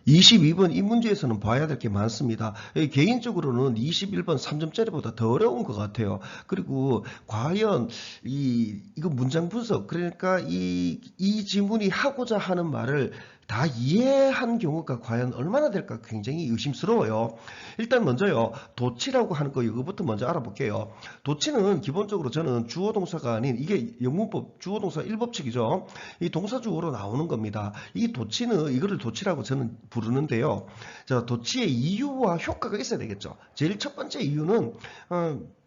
22번 이 문제에서는 봐야 될 게 많습니다. 개인적으로는 21번 3점짜리보다 더 어려운 것 같아요. 그리고 과연 이거 문장 분석, 그러니까 이 지문이 하고자 하는 말을 다 이해한 경우가 과연 얼마나 될까 굉장히 의심스러워요. 일단 먼저요, 도치라고 하는 거 이거부터 먼저 알아볼게요. 도치는 기본적으로 저는 주어 동사가 아닌, 이게 영문법 주어 동사 1법칙이죠. 이 동사 주어로 나오는 겁니다. 이 도치는 이거를 도치라고 저는 부르는데요. 자, 도치의 이유와 효과가 있어야 되겠죠. 제일 첫 번째 이유는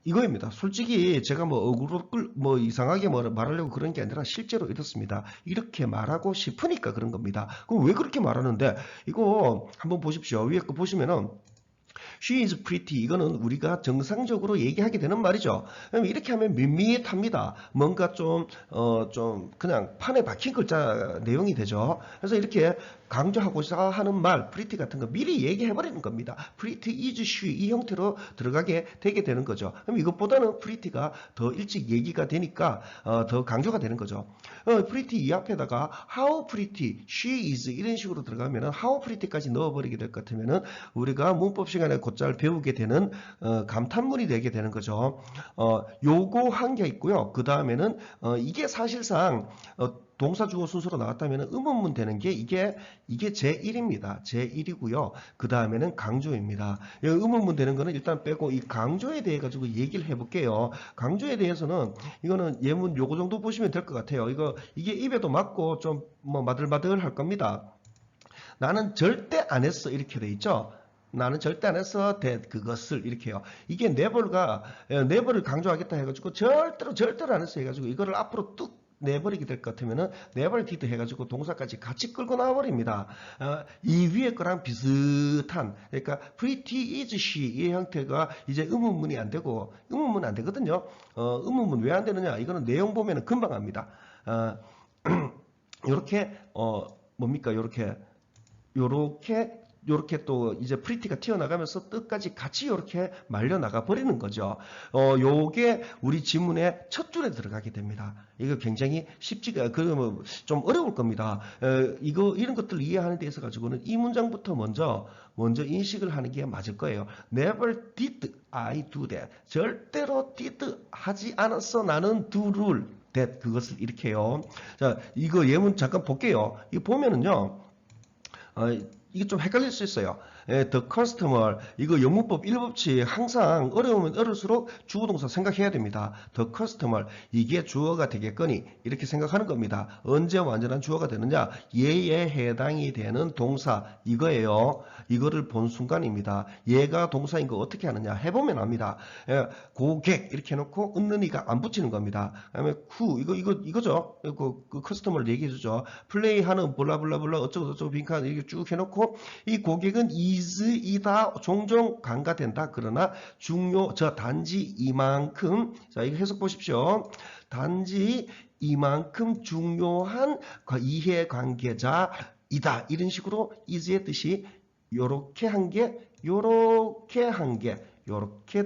이거입니다. 솔직히 제가 뭐 억울로 뭐 이상하게 말하려고 그런 게 아니라 실제로 이렇습니다. 이렇게 말하고 싶으니까 그런 겁니다. 그럼 왜 그렇게 말하는데, 이거 한번 보십시오. 위에 거 보시면은 She is pretty. 이거는 우리가 정상적으로 얘기하게 되는 말이죠. 이렇게 하면 밋밋합니다. 뭔가 좀 그냥 판에 박힌 글자 내용이 되죠. 그래서 이렇게 강조하고자 하는 말, pretty 같은 거 미리 얘기해버리는 겁니다. pretty is she. 이 형태로 들어가게 되게 되는 거죠. 그럼 이것보다는 pretty가 더 일찍 얘기가 되니까 더 강조가 되는 거죠. pretty 이 앞에다가 how pretty, she is 이런 식으로 들어가면은 how pretty까지 넣어버리게 될 것 같으면은 우리가 문법 시간에 곧잘 배우게 되는 감탄문이 되게 되는 거죠. 요거 한 게 있고요. 그 다음에는 이게 사실상 동사 주어 순서로 나왔다면 의문문 되는 게 이게 제1입니다. 제1이고요. 그 다음에는 강조입니다. 의문문 되는 거는 일단 빼고 이 강조에 대해 가지고 얘기를 해볼게요. 강조에 대해서는 이거는 예문 요거 정도 보시면 될 것 같아요. 이게 입에도 맞고 좀 뭐 마들마들 할 겁니다. 나는 절대 안 했어 이렇게 돼 있죠. 나는 절대 안 했어 그것을 이렇게 해요. 이게 never를 강조하겠다 해가지고 절대로 안 했어 해가지고 이거를 앞으로 뚝 내버리게 될 것 같으면은 never did 해가지고 동사까지 같이 끌고 나와버립니다. 이 위에 거랑 비슷한, 그러니까 pretty is she 이 형태가 이제 의문문이 안 되고, 의문문 안 되거든요. 의문문 왜 안 되느냐? 이거는 내용 보면은 금방 압니다. 요렇게 뭡니까? 요렇게 또 이제 프리티가 튀어나가면서 뜻까지 같이 요렇게 말려나가 버리는 거죠. 요게 우리 지문의 첫 줄에 들어가게 됩니다. 이거 굉장히 쉽지가, 그러면 좀 어려울 겁니다. 이런 것들을 이해하는 데 있어 가지고는 이 문장부터 먼저 인식을 하는 게 맞을 거예요. Never did I do that. 절대로 did 하지 않았어. 나는 do를 that 그것을 이렇게 해요. 자, 이거 예문 잠깐 볼게요. 이거 보면은요. 이게 좀 헷갈릴 수 있어요. The customer, 이거 영문법 1법칙 항상 어려우면 어려울수록 주어동사 생각해야 됩니다. The customer, 이게 주어가 되겠거니 이렇게 생각하는 겁니다. 언제 완전한 주어가 되느냐? 얘에 해당이 되는 동사 이거예요. 이거를 본 순간입니다. 얘가 동사인 거 어떻게 하느냐? 해보면 압니다. 고객 이렇게 해놓고 은는이가 안 붙이는 겁니다. 그다음에 who 이거죠. 그 커스터머를 얘기해주죠. 플레이하는 블라블라블라 어쩌고저쩌고 빈칸 이렇게 쭉 해놓고 이 고객은 is이다 종종 간과된다. 그러나 단지 이만큼, 자 이거 해석 보십시오. 단지 이만큼 중요한 이해관계자이다. 이런 식으로 is의 뜻이 요렇게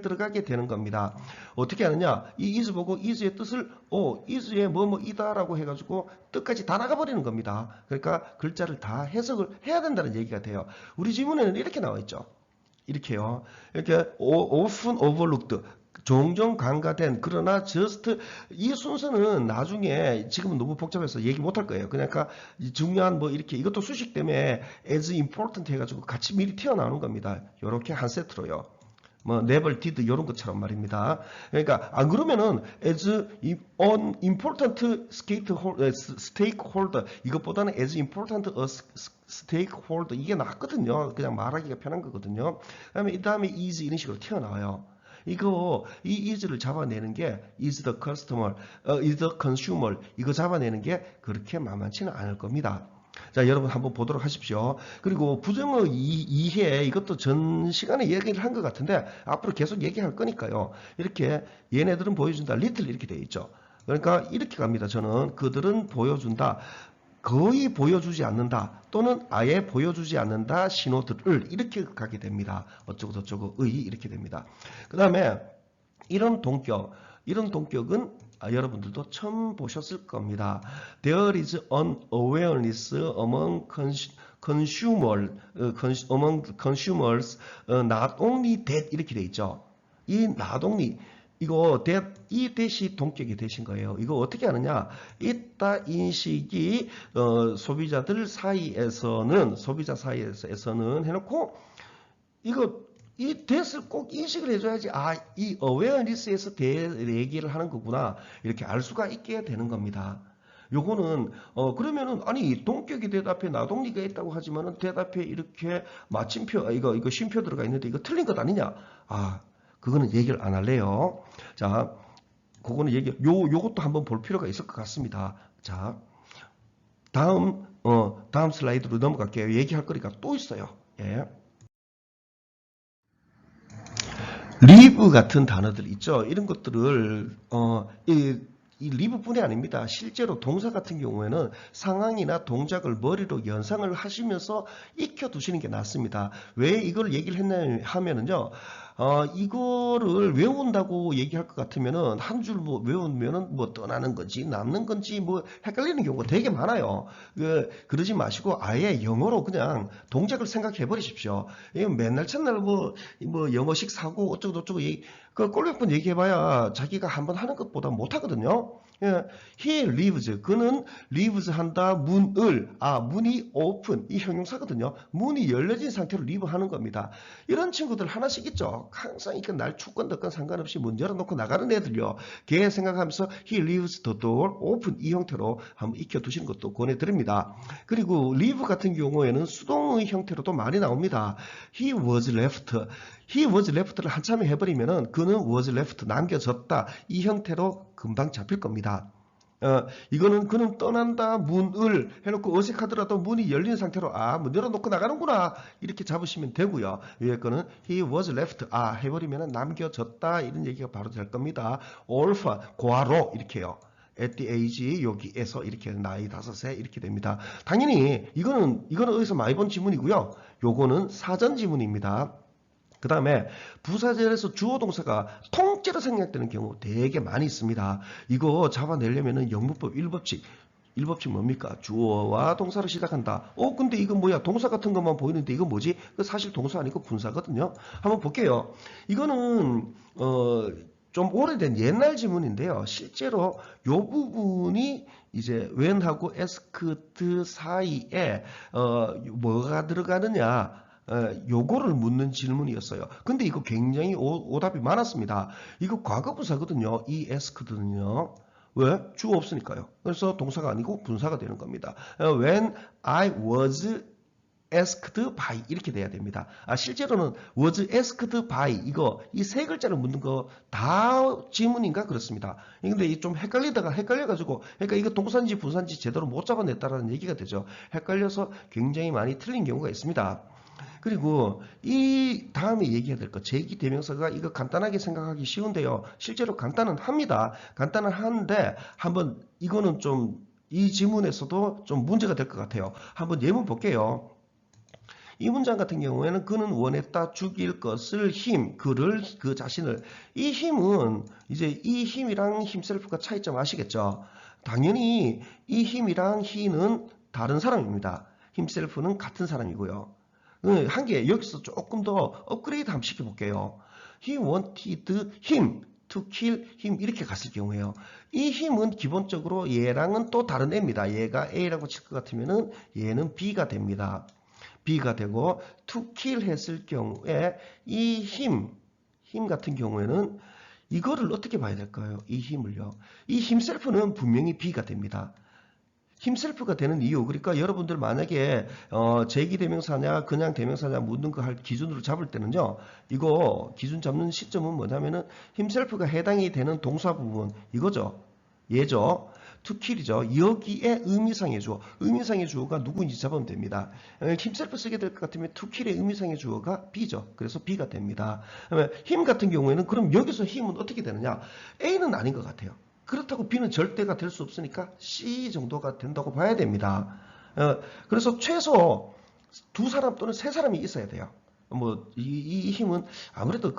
들어가게 되는 겁니다. 어떻게 하느냐? 이 is 보고 is의 뜻을 is의 뭐뭐이다라고 해가지고 뜻까지 다 나가버리는 겁니다. 그러니까 글자를 다 해석을 해야 된다는 얘기가 돼요. 우리 지문에는 이렇게 나와 있죠. 이렇게요. 이렇게 often overlooked. 종종 간과된, 그러나 just 이 순서는 나중에 지금은 너무 복잡해서 얘기 못할 거예요. 그러니까 중요한 뭐 이렇게 이것도 수식 때문에 as important 해가지고 같이 미리 튀어나오는 겁니다. 이렇게 한 세트로요. 뭐 never did 이런 것처럼 말입니다. 그러니까 안 그러면은 as an important stakeholder 이것보다는 as important a stakeholder 이게 낫거든요. 그냥 말하기가 편한 거거든요. 그다음에 이 다음에 is 이런 식으로 튀어나와요. 이 is를 잡아내는 게 is the customer, is the consumer 이거 잡아내는 게 그렇게 만만치는 않을 겁니다. 자, 여러분 한번 보도록 하십시오. 그리고 부정어 이해 이것도 전 시간에 얘기를 한 것 같은데 앞으로 계속 얘기할 거니까요. 이렇게 얘네들은 보여준다. little 이렇게 돼 있죠. 그러니까 이렇게 갑니다. 저는 그들은 보여준다. 거의 보여주지 않는다. 또는 아예 보여주지 않는다. 신호들을 이렇게 가게 됩니다. 어쩌고 저쩌고 이렇게 됩니다. 그 다음에 이런 동격은 여러분들도 처음 보셨을 겁니다. There is an awareness among consumer, among consumers, not only that 이렇게 돼 있죠. 이 not only 이거 이 대시 동격이 되신 거예요. 이거 어떻게 하느냐? 이따 인식이 소비자 사이에서는 해놓고 이거 이 that을 꼭 인식을 해줘야지 이 awareness에서 얘기를 하는 거구나 이렇게 알 수가 있게 되는 겁니다. 요거는 그러면은 아니 동격이 대답에 나동리가 있다고 하지만은 대답에 이렇게 마침표 이거 쉼표 들어가 있는데 이거 틀린 것 아니냐? 그거는 얘기를 안 할래요. 자, 그거는 요것도 한번 볼 필요가 있을 것 같습니다. 자, 다음 슬라이드로 넘어갈게요. 얘기할 거리가 또 있어요. 예. 리브 같은 단어들 있죠. 이런 것들을 이 리브뿐이 아닙니다. 실제로 동사 같은 경우에는 상황이나 동작을 머리로 연상을 하시면서 익혀두시는 게 낫습니다. 왜 이걸 얘기를 했냐 하면은요. 이거를 외운다고 얘기할 것 같으면은 한 줄 외우면은 떠나는 건지 남는 건지 헷갈리는 경우가 되게 많아요. 그러지 마시고 아예 영어로 그냥 동작을 생각해 버리십시오. 맨날 첫날 영어식 사고 어쩌고 그 꼴몇 번 얘기해봐야 자기가 한번 하는 것보다 못하거든요. 예, he lives. 그는 lives 한다. 문이 open. 이 형용사거든요. 문이 열려진 상태로 live 하는 겁니다. 이런 친구들 하나씩 있죠. 항상 이렇게 날 춥건 덥건 상관없이 문 열어놓고 나가는 애들요. 걔 생각하면서 he leaves the door open. 이 형태로 한번 익혀두시는 것도 권해드립니다. 그리고 live 같은 경우에는 수동의 형태로도 많이 나옵니다. he was left. he was left를 한참에 해버리면은 그는 was left 남겨졌다 이 형태로 금방 잡힐 겁니다. 이거는 그는 떠난다 문을 해놓고 어색하더라도 문이 열린 상태로 문 열어놓고 나가는구나 이렇게 잡으시면 되고요. 위에 거는 he was left 해버리면은 남겨졌다 이런 얘기가 바로 될 겁니다. orphan 고아로 이렇게요. at the age 여기에서 이렇게 나이 5세 이렇게 됩니다. 당연히 이거는 어디서 많이 본 지문이고요. 요거는 사전 지문입니다. 그 다음에 부사절에서 주어 동사가 통째로 생략되는 경우 되게 많이 있습니다. 이거 잡아내려면은 영문법 1법칙 뭡니까? 주어와 동사로 시작한다. 근데 이거 뭐야? 동사 같은 것만 보이는데 이거 뭐지? 사실 동사 아니고 분사거든요. 한번 볼게요. 이거는 좀 오래된 옛날 지문인데요. 실제로 요 부분이 이제 when하고 asked 사이에 뭐가 들어가느냐? 요거를 묻는 질문이었어요. 근데 이거 굉장히 오답이 많았습니다. 이거 과거분사거든요. 이 asked는요. 왜? 주어 없으니까요. 그래서 동사가 아니고 분사가 되는 겁니다. When I was asked by 이렇게 돼야 됩니다. 실제로는 was asked by 이 세 글자를 묻는 거 다 지문인가 그렇습니다. 근데 좀 헷갈려가지고 그러니까 이거 동사인지 분사인지 제대로 못 잡아냈다라는 얘기가 되죠. 헷갈려서 굉장히 많이 틀린 경우가 있습니다. 그리고 이 다음에 얘기해야 될 것 제기 대명사가 이거 간단하게 생각하기 쉬운데요. 실제로 간단은 합니다. 간단은 하는데 한번 이거는 좀 이 지문에서도 좀 문제가 될 것 같아요. 한번 예문 볼게요. 이 문장 같은 경우에는 그는 원했다 죽일 것을 그 자신을 이 힘은 이제 이 힘이랑 힘셀프가 차이점 아시겠죠? 당연히 이 힘이랑 he는 다른 사람입니다. 힘셀프는 같은 사람이고요. 한 개 여기서 조금 더 업그레이드 한번 시켜볼게요. He wanted him to kill him 이렇게 갔을 경우에요. 이 힘은 기본적으로 얘랑은 또 다른 애입니다. 얘가 A라고 칠 것 같으면은 얘는 B가 됩니다. B가 되고 to kill 했을 경우에 이 힘 같은 경우에는 이거를 어떻게 봐야 될까요? 이 힘을요. 이 힘셀프는 분명히 B가 됩니다. 힘셀프가 되는 이유 그러니까 여러분들 만약에 제기 대명사냐 그냥 대명사냐 묻는 거 할 기준으로 잡을 때는요. 이거 기준 잡는 시점은 뭐냐면은 힘셀프가 해당이 되는 동사 부분 이거죠. 얘죠. to kill이죠. 여기에 의미상의 주어가 누구인지 잡으면 됩니다. 힘셀프 쓰게 될 것 같으면 to kill의 의미상의 주어가 B죠. 그래서 B가 됩니다. 힘 같은 경우에는 그럼 여기서 힘은 어떻게 되느냐? A는 아닌 것 같아요. 그렇다고 B는 절대가 될 수 없으니까 C 정도가 된다고 봐야 됩니다. 그래서 최소 2사람 또는 3사람이 있어야 돼요. 이 힘은 아무래도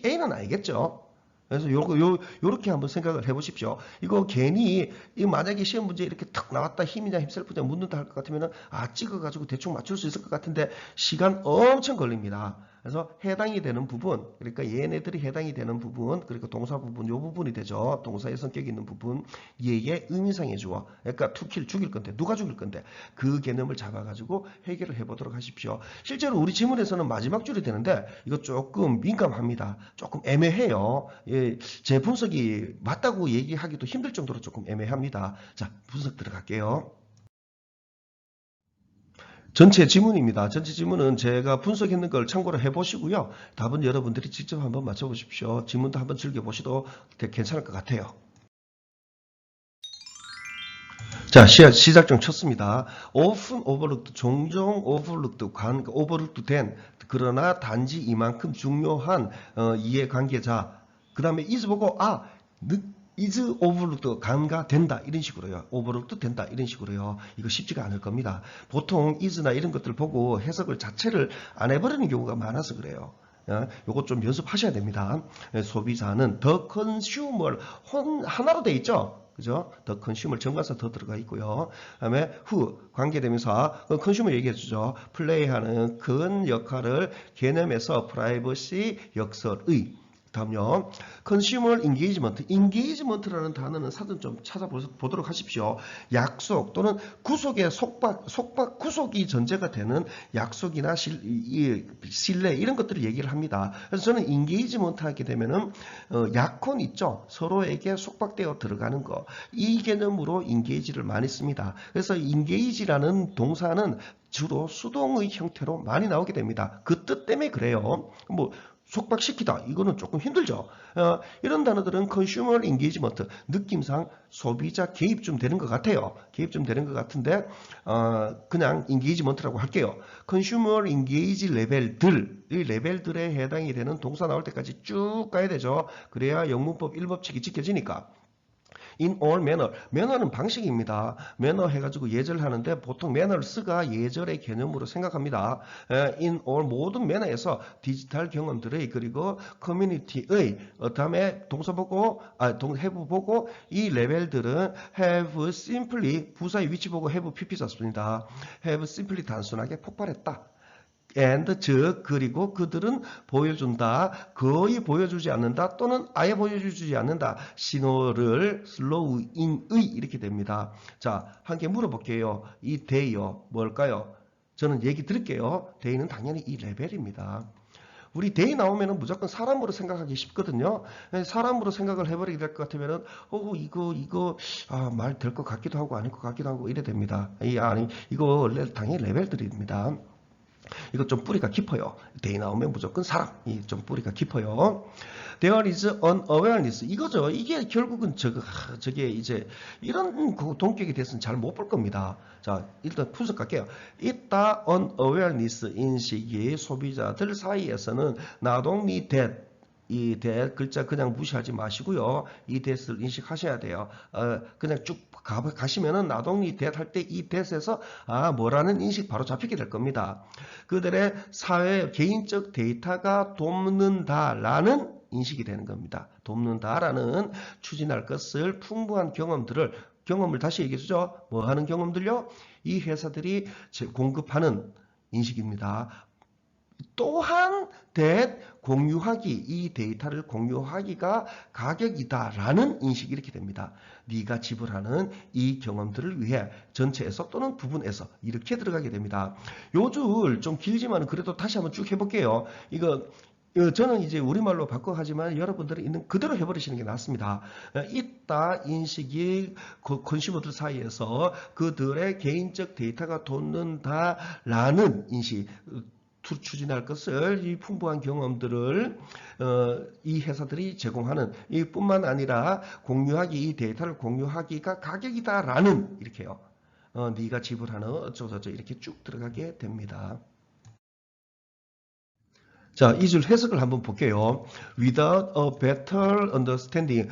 A는 알겠죠. 그래서 요렇게 한번 생각을 해보십시오. 이거 괜히, 이 만약에 시험 문제 이렇게 탁 나왔다, 힘이냐, 힘셀프냐 묻는다 할 것 같으면은, 찍어가지고 대충 맞출 수 있을 것 같은데, 시간 엄청 걸립니다. 그래서 해당이 되는 부분, 그러니까 얘네들이 해당이 되는 부분, 그리고 동사 부분, 요 부분이 되죠. 동사의 성격이 있는 부분, 얘의 의미상의 주어. 그러니까 to kill, 죽일 건데, 누가 죽일 건데, 그 개념을 잡아가지고 해결을 해보도록 하십시오. 실제로 우리 지문에서는 마지막 줄이 되는데, 이거 조금 민감합니다. 조금 애매해요. 예, 제 분석이 맞다고 얘기하기도 힘들 정도로 조금 애매합니다. 자, 분석 들어갈게요. 전체 지문입니다. 전체 지문은 제가 분석했는 걸 참고로 해보시고요. 답은 여러분들이 직접 한번 맞춰보십시오. 지문도 한번 즐겨보셔도 괜찮을 것 같아요. 자, 시작 좀 쳤습니다. often overlooked, 종종 overlooked 된, 그러나 단지 이만큼 중요한 이해관계자. 그 다음에 is 보고, is overlooked, 간과된다. 이런 식으로요. overlooked 된다. 이런 식으로요. 이거 쉽지가 않을 겁니다. 보통 is나 이런 것들 보고 해석을 자체를 안 해버리는 경우가 많아서 그래요. 요거 좀 연습하셔야 됩니다. 소비자는 the consumer, 하나로 돼 있죠? 그죠? the consumer 정관사 더 들어가 있고요. 그다음에 who 관계대명사 consumer 얘기해 주죠. 플레이하는 큰 역할을 개념에서 privacy 역설의. 다음요. consumer engagement라는 단어는 사전 좀 찾아보도록 하십시오. 약속 또는 구속의 구속이 전제가 되는 약속이나 신뢰 이런 것들을 얘기를 합니다. 그래서 저는 engagement 하게 되면은 약혼 있죠. 서로에게 속박되어 들어가는 거. 이 개념으로 engage를 많이 씁니다. 그래서 engage라는 동사는 주로 수동의 형태로 많이 나오게 됩니다. 그 뜻 때문에 그래요. 속박시키다. 이거는 조금 힘들죠. 이런 단어들은 consumer engagement, 느낌상 소비자 개입 좀 되는 것 같아요. 개입 좀 되는 것 같은데, 그냥 engagement라고 할게요. consumer engage 레벨들, 이 레벨들에 해당이 되는 동사 나올 때까지 쭉 가야 되죠. 그래야 영문법 1법칙이 지켜지니까. in all manner는 방식입니다. manner 해가지고 예절을 하는데 보통 manners가 예절의 개념으로 생각합니다. in all 모든 manner에서 디지털 경험들의 그리고 커뮤니티의 다음에 동사 보고 have 보고 이 레벨들은 have simply 부사의 위치 보고 have pp 썼습니다. have simply 단순하게 폭발했다. and 즉 그리고 그들은 보여준다, 거의 보여주지 않는다 또는 아예 보여주지 않는다 신호를 slow in의 이렇게 됩니다. 자, 한 개 물어볼게요. 이 day요 뭘까요? 저는 얘기 드릴게요. day는 당연히 이 레벨입니다. 우리 day 나오면은 무조건 사람으로 생각하기 쉽거든요. 사람으로 생각을 해버리게 될 것 같으면은 이거 말 될 것 같기도 하고 아닐 것 같기도 하고 이래 됩니다. 이거 원래 당연히 레벨들입니다. 이거 좀 뿌리가 깊어요. day 나오면 무조건 사람이 좀 뿌리가 깊어요. There is an awareness. 이거죠. 이게 결국은 저게 이제 이런 동격에 대해서는 잘 못 볼 겁니다. 자, 일단 분석 갈게요. 있다 an awareness 인식이 소비자들 사이에서는 not only that 이 that 글자 그냥 무시하지 마시고요. 이 that을 인식하셔야 돼요. 그냥 쭉 가시면은 not only that 할 때 이 that에서 뭐라는 인식 바로 잡히게 될 겁니다. 그들의 사회 개인적 데이터가 돕는다라는 인식이 되는 겁니다. 돕는다라는 추진할 것을 풍부한 경험을 다시 얘기해 주죠. 뭐 하는 경험들요? 이 회사들이 공급하는 인식입니다. 또한 이 데이터를 공유하기가 가격이다라는 인식이 이렇게 됩니다. 네가 지불하는 이 경험들을 위해 전체에서 또는 부분에서 이렇게 들어가게 됩니다. 요 줄 좀 길지만 그래도 다시 한번 쭉 해볼게요. 저는 이제 우리말로 바꿔 하지만 여러분들은 있는 그대로 해버리시는 게 낫습니다. 있다 인식이 컨슈머들 사이에서 그들의 개인적 데이터가 돋는다라는 인식 추진할 것을 이 풍부한 경험들을 이 회사들이 제공하는 이 뿐만 아니라 이 데이터를 공유하기가 가격이다라는 이렇게요. 네가 지불하는 어쩌고저쩌고 이렇게 쭉 들어가게 됩니다. 자, 이 줄 해석을 한번 볼게요. Without a better understanding.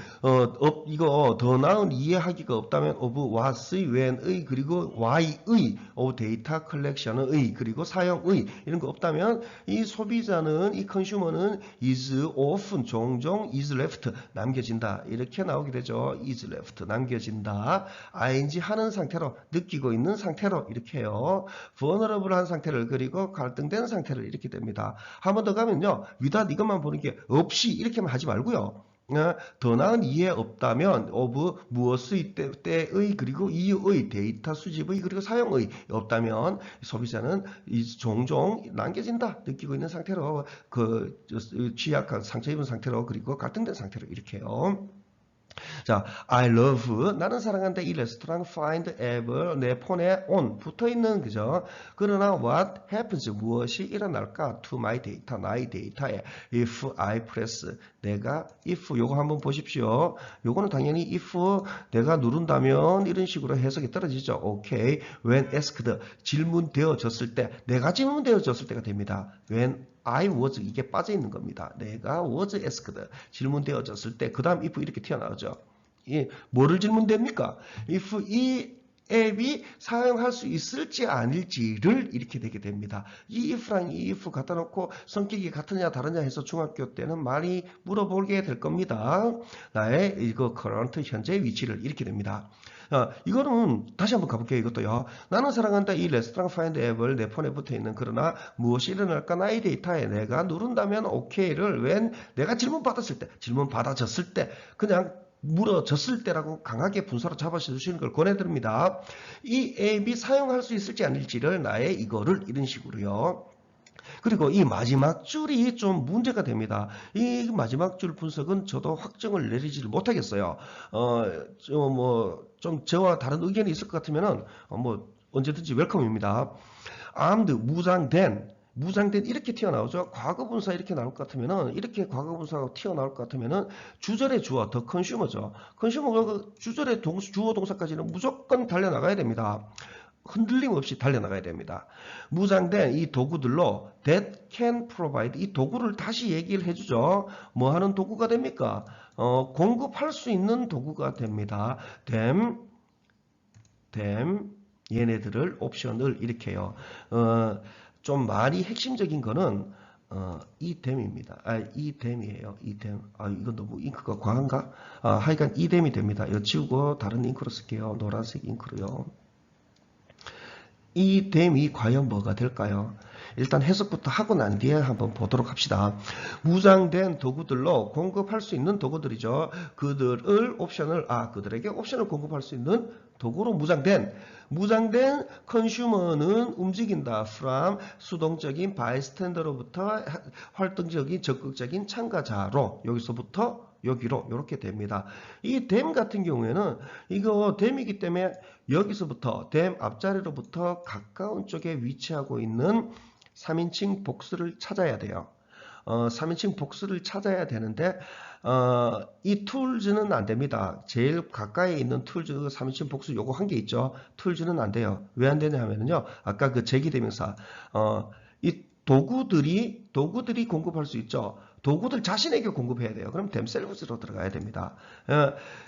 이거 더 나은 이해하기가 없다면 of what의, when의, 그리고 why의, of data collection의, 그리고 사용의 이런 거 없다면 이 소비자는, 이 consumer는 is often, 종종 is left, 남겨진다. 이렇게 나오게 되죠. is left, 남겨진다. ing 하는 상태로, 느끼고 있는 상태로 이렇게 해요. vulnerable한 상태를, 그리고 갈등된 상태를 이렇게 됩니다. 한 번 더 가면요. without 이것만 보는 게 없이 이렇게만 하지 말고요. 더 나은 이해 없다면 of 무엇의, 때의, 그리고 이유의, 데이터 수집의, 그리고 사용의 없다면 소비자는 종종 남겨진다, 느끼고 있는 상태로, 취약한 상처 입은 상태로, 그리고 갈등된 상태로 이렇게 해요. 자, I love, 나는 사랑한다. 이 레스토랑 find ever, 내 폰에 on 붙어있는, 그죠? 그러나 what happens, 무엇이 일어날까? to my data, 나의 데이터에 if I press, 내가 if, 요거 한번 보십시오. 요거는 당연히 if 내가 누른다면 이런 식으로 해석이 떨어지죠. 오케이. when asked, 질문되어졌을 때, 내가 질문되어졌을 때가 됩니다. when I was, 이게 빠져 있는 겁니다. 내가 was asked, 질문되어졌을 때, 그 다음 if 이렇게 튀어나오죠. 뭐를 질문됩니까? if 이 앱이 사용할 수 있을지 아닐지를 이렇게 되게 됩니다. 이 if랑 이 if 갖다 놓고 성격이 같으냐 다르냐 해서 중학교 때는 많이 물어보게 될 겁니다. 나의 이거 current, 현재 위치를 이렇게 됩니다. 이거는 다시 한번 가볼게요. 이것도요. 나는 사랑한다. 이 레스토랑 파인드 앱을 내 폰에 붙어 있는, 그러나 무엇이 일어날까? 나의 데이터에 내가 누른다면 OK를 when 내가 질문 받았을 때, 질문 받아졌을 때, 그냥 물어졌을 때라고 강하게 분사로 잡아주시는 걸 권해드립니다. 이 앱이 사용할 수 있을지 아닐지를, 나의 이거를 이런 식으로요. 그리고 이 마지막 줄이 좀 문제가 됩니다. 이 마지막 줄 분석은 저도 확정을 내리지를 못하겠어요. 좀 저와 다른 의견이 있을 것 같으면은 언제든지 웰컴입니다. armed, 무장된 이렇게 튀어나오죠. 과거분사 이렇게 나올 것 같으면은, 이렇게 과거분사가 튀어나올 것 같으면은 주절의 주어 더 컨슈머죠. 컨슈머가 주절의 주어 동사까지는 무조건 달려나가야 됩니다. 흔들림 없이 달려나가야 됩니다. 무장된 이 도구들로 that can provide, 이 도구를 다시 얘기를 해주죠. 뭐 하는 도구가 됩니까? 공급할 수 있는 도구가 됩니다. them 얘네들을 옵션을 이렇게 해요. 좀 많이 핵심적인 거는 이 댐입니다. 이 댐이에요. 이 댐. 이건 너무 잉크가 과한가? 하여간 이 댐이 됩니다. 이거 지우고 다른 잉크로 쓸게요. 노란색 잉크로요. 이 댐이 과연 뭐가 될까요? 일단 해석부터 하고 난 뒤에 한번 보도록 합시다. 무장된 도구들로 공급할 수 있는 도구들이죠. 그들에게 옵션을 공급할 수 있는 도구로 무장된 컨슈머는 움직인다. from 수동적인 바이스탠더로부터 활동적인 적극적인 참가자로, 여기서부터 여기로 이렇게 됩니다. 이 댐 같은 경우에는 이거 댐이기 때문에 여기서부터 댐 앞자리로부터 가까운 쪽에 위치하고 있는 3인칭 복수를 찾아야 돼요. 3인칭 복수를 찾아야 되는데 이 툴즈는 안 됩니다. 제일 가까이 있는 툴즈 3인칭 복수 요거 한 개 있죠. 툴즈는 안 돼요. 왜 안 되냐 하면요. 아까 그 제기대명사 이 도구들이 공급할 수 있죠. 도구들 자신에게 공급해야 돼요. 그럼 themselves로 들어가야 됩니다.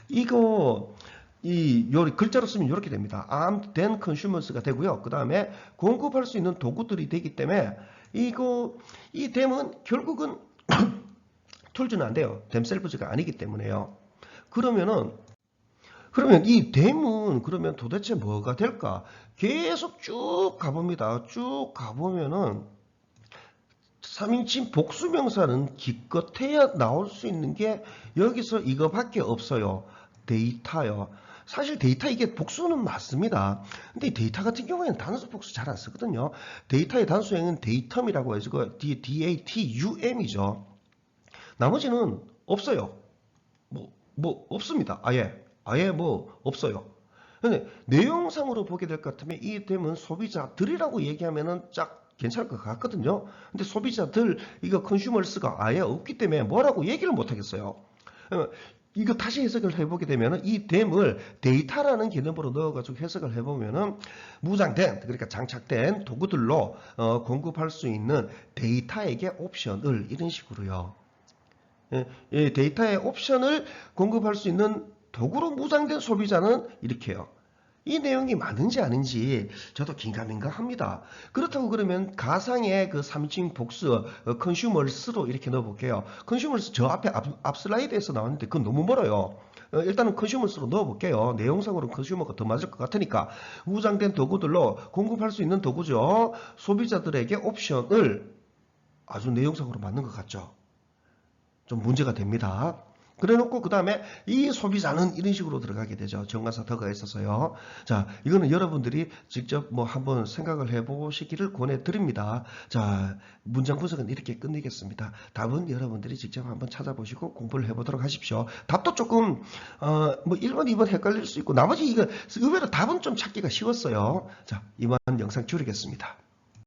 이거 요 글자로 쓰면 이렇게 됩니다. armed then consumers가 되고요. 그 다음에 공급할 수 있는 도구들이 되기 때문에 이 them은 결국은 툴즈는 안 돼요. themselves가 아니기 때문에요. 그러면 이 them은 그러면 도대체 뭐가 될까? 계속 쭉 가봅니다. 쭉 가보면은 3인칭 복수명사는 기껏해야 나올 수 있는 게 여기서 이거밖에 없어요. 데이터요. 사실 데이터 이게 복수는 맞습니다. 근데 데이터 같은 경우에는 단수 복수 잘 안 쓰거든요. 데이터의 단수형은 데이텀이라고 해서 그 DATUM이죠. 나머지는 없어요. 없습니다. 아예 없어요. 근데 내용상으로 보게 될 것 같으면 이 댐은 소비자들이라고 얘기하면은 쫙 괜찮을 것 같거든요. 근데 소비자들, 이거 컨슈머스가 아예 없기 때문에 뭐라고 얘기를 못 하겠어요. 이거 다시 해석을 해보게 되면은 이 댐을 데이터라는 개념으로 넣어가지고 해석을 해보면은 무장된, 그러니까 장착된 도구들로 공급할 수 있는 데이터에게 옵션을 이런 식으로요. 예, 데이터의 옵션을 공급할 수 있는 도구로 무장된 소비자는 이렇게요. 이 내용이 맞는지 아닌지 저도 긴가민가합니다. 그렇다고 그러면 가상의 그 3인칭 복수 컨슈머스로 이렇게 넣어볼게요. 컨슈머스 저 앞에 앞 슬라이드에서 나왔는데 그건 너무 멀어요. 일단은 컨슈머스로 넣어볼게요. 내용상으로 컨슈머가 더 맞을 것 같으니까 무장된 도구들로 공급할 수 있는 도구죠. 소비자들에게 옵션을 아주 내용상으로 맞는 것 같죠. 좀 문제가 됩니다. 그래 놓고 그 다음에 이 소비자는 이런 식으로 들어가게 되죠. 정관사 더가 있어서요. 자, 이거는 여러분들이 직접 뭐 한번 생각을 해보시기를 권해드립니다. 자, 문장 분석은 이렇게 끝내겠습니다. 답은 여러분들이 직접 한번 찾아보시고 공부를 해보도록 하십시오. 답도 조금 뭐 1번, 2번 헷갈릴 수 있고 나머지 이거 의외로 답은 좀 찾기가 쉬웠어요. 자, 이만 영상 줄이겠습니다.